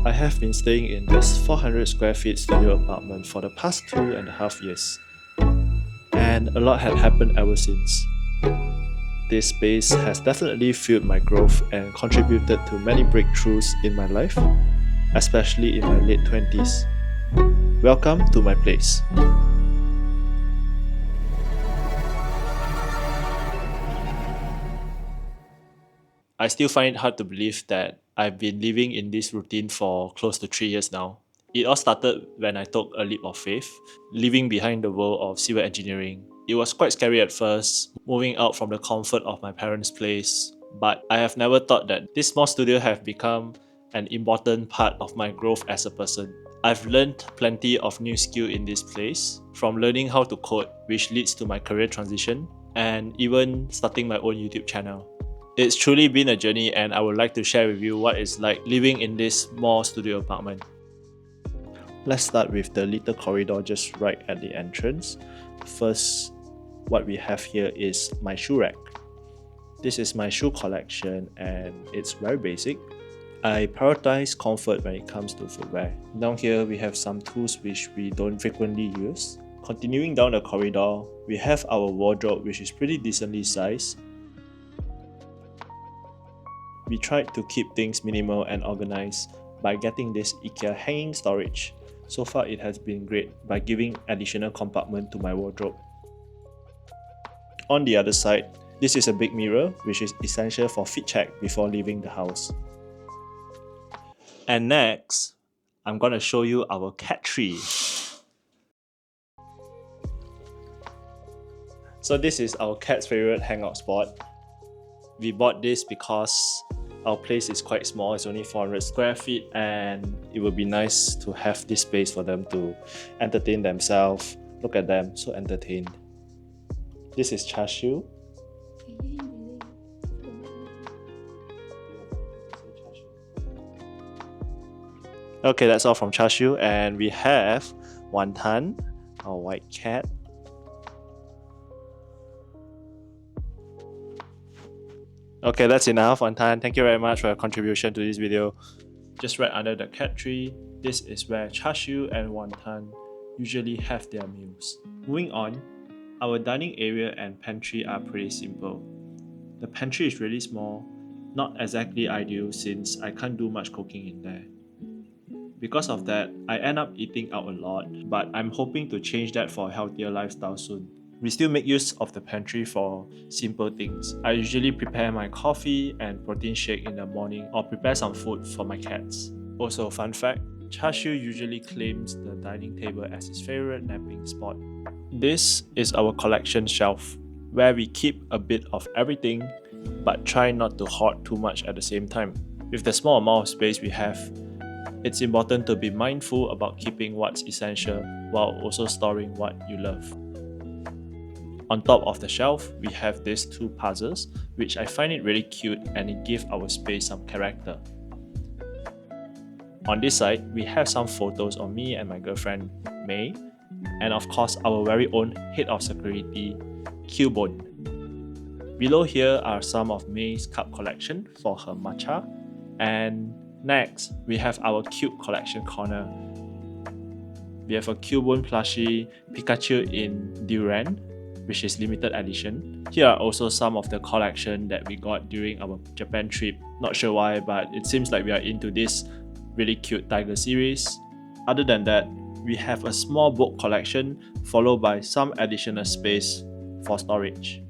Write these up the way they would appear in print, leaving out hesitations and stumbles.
I have been staying in this 400 square feet studio apartment for the past 2.5 years, and a lot had happened ever since. This space has definitely fueled my growth and contributed to many breakthroughs in my life, especially in my late 20s. Welcome to my place. I still find it hard to believe that I've been living in this routine for close to 3 years now. It all started when I took a leap of faith, leaving behind the world of civil engineering. It was quite scary at first, moving out from the comfort of my parents' place, but I have never thought that this small studio have become an important part of my growth as a person. I've learned plenty of new skill in this place, from learning how to code, which leads to my career transition, and even starting my own YouTube channel. It's truly been a journey, and I would like to share with you what it's like living in this small studio apartment. Let's start with the little corridor just right at the entrance. First, what we have here is my shoe rack. This is my shoe collection and it's very basic. I prioritize comfort when it comes to footwear. Down here we have some tools which we don't frequently use. Continuing down the corridor, we have our wardrobe, which is pretty decently sized. We tried to keep things minimal and organized by getting this IKEA hanging storage. So far it has been great by giving additional compartment to my wardrobe. On the other side, this is a big mirror which is essential for fit check before leaving the house. And next, I'm gonna show you our cat tree. So this is our cat's favorite hangout spot. We bought this because our place is quite small, it's only 400 square feet, and it would be nice to have this space for them to entertain themselves. Look at them, so entertained. This is Chashu. Okay, that's all from Chashu, and we have Wantan, our white cat. Okay, that's enough, Wantan. Thank you very much for your contribution to this video. Just right under the cat tree, this is where Chashu and Wantan usually have their meals. Moving on, our dining area and pantry are pretty simple. The pantry is really small, not exactly ideal since I can't do much cooking in there. Because of that, I end up eating out a lot, but I'm hoping to change that for a healthier lifestyle soon. We still make use of the pantry for simple things. I usually prepare my coffee and protein shake in the morning or prepare some food for my cats. Also, fun fact, Chashu usually claims the dining table as his favorite napping spot. This is our collection shelf, where we keep a bit of everything but try not to hoard too much at the same time. With the small amount of space we have, it's important to be mindful about keeping what's essential while also storing what you love. On top of the shelf, we have these two puzzles, which I find it really cute and it gives our space some character. On this side, we have some photos of me and my girlfriend, May, and of course our very own head of security, Cubone. Below here are some of May's cup collection for her matcha, and next, we have our cute collection corner. We have a Cubone plushie Pikachu in Durian, which is limited edition. Here are also some of the collection that we got during our Japan trip. Not sure why, but it seems like we are into this really cute tiger series. Other than that, we have a small book collection followed by some additional space for storage.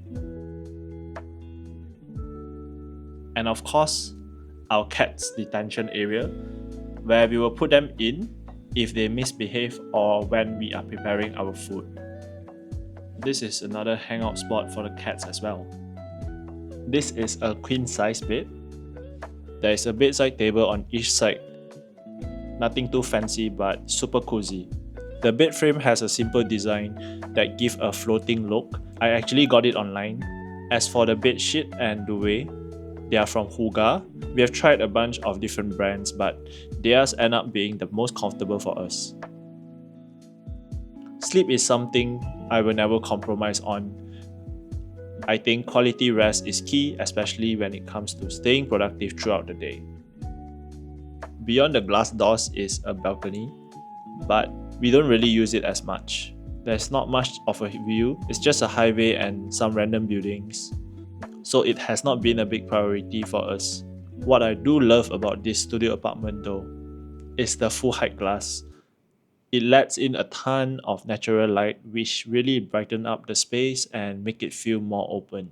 And of course, our cats' detention area, where we will put them in if they misbehave or when we are preparing our food. This is another hangout spot for the cats as well. This is a queen size bed. There is a bedside table on each side. Nothing too fancy but super cozy. The bed frame has a simple design that gives a floating look. I actually got it online. As for the bed sheet and duvet, they are from Huga. We have tried a bunch of different brands, but theirs end up being the most comfortable for us. Sleep is something I will never compromise on. I think quality rest is key, especially when it comes to staying productive throughout the day. Beyond the glass doors is a balcony, but we don't really use it as much. There's not much of a view, it's just a highway and some random buildings. So it has not been a big priority for us. What I do love about this studio apartment though is the full height glass. It lets in a ton of natural light which really brighten up the space and make it feel more open.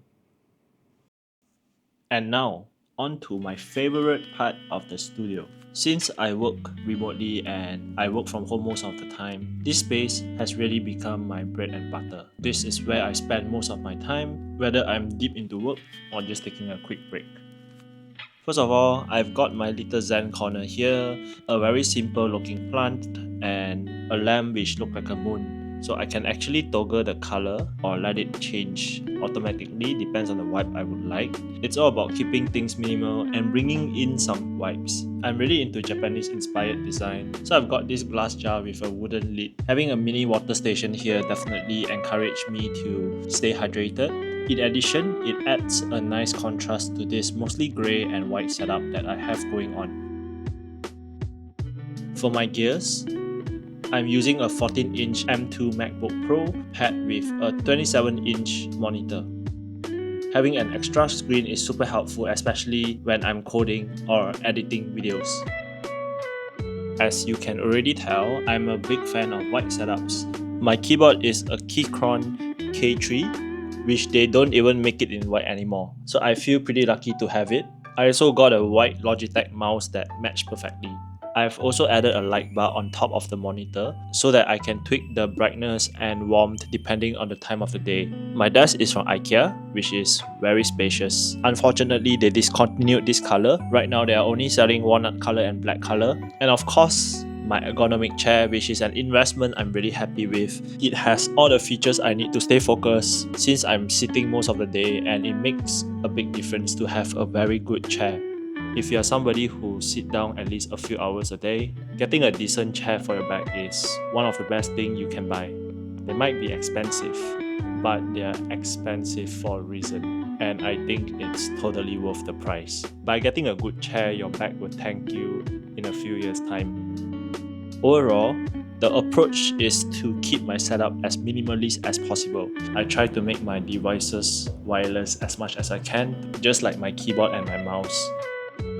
And now, on to my favorite part of the studio. Since I work remotely and I work from home most of the time, this space has really become my bread and butter. This is where I spend most of my time, whether I'm deep into work or just taking a quick break. First of all, I've got my little zen corner here, a very simple looking plant and a lamp which looks like a moon. So I can actually toggle the color or let it change automatically, depends on the vibe I would like. It's all about keeping things minimal and bringing in some vibes. I'm really into Japanese inspired design, so I've got this glass jar with a wooden lid. Having a mini water station here definitely encouraged me to stay hydrated. In addition, it adds a nice contrast to this mostly grey and white setup that I have going on. For my gears, I'm using a 14-inch M2 MacBook Pro paired with a 27-inch monitor. Having an extra screen is super helpful, especially when I'm coding or editing videos. As you can already tell, I'm a big fan of white setups. My keyboard is a Keychron K3, which they don't even make it in white anymore, so I feel pretty lucky to have it. I also got a white Logitech mouse that matched perfectly. I've also added a light bar on top of the monitor so that I can tweak the brightness and warmth depending on the time of the day. My desk is from IKEA, which is very spacious. Unfortunately, they discontinued this color. Right now, they are only selling walnut color and black color. And of course, my ergonomic chair, which is an investment I'm really happy with. It has all the features I need to stay focused since I'm sitting most of the day, and it makes a big difference to have a very good chair. If you are somebody who sit down at least a few hours a day, getting a decent chair for your back is one of the best things you can buy. They might be expensive, but they are expensive for a reason, and I think it's totally worth the price. By getting a good chair, your back will thank you in a few years' time. Overall, the approach is to keep my setup as minimalist as possible. I try to make my devices wireless as much as I can, just like my keyboard and my mouse.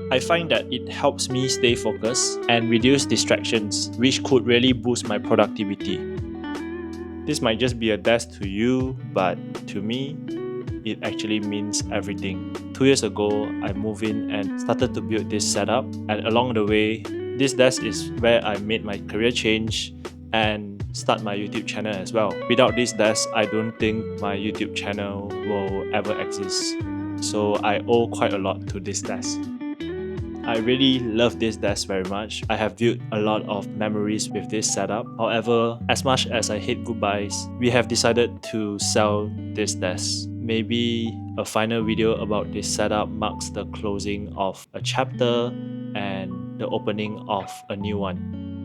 I find that it helps me stay focused and reduce distractions, which could really boost my productivity. This might just be a desk to you, but to me, it actually means everything. 2 years ago, I moved in and started to build this setup, and along the way, this desk is where I made my career change and start my YouTube channel as well. Without this desk, I don't think my YouTube channel will ever exist. So I owe quite a lot to this desk. I really love this desk very much. I have built a lot of memories with this setup. However, as much as I hate goodbyes, we have decided to sell this desk. Maybe a final video about this setup marks the closing of a chapter and the opening of a new one.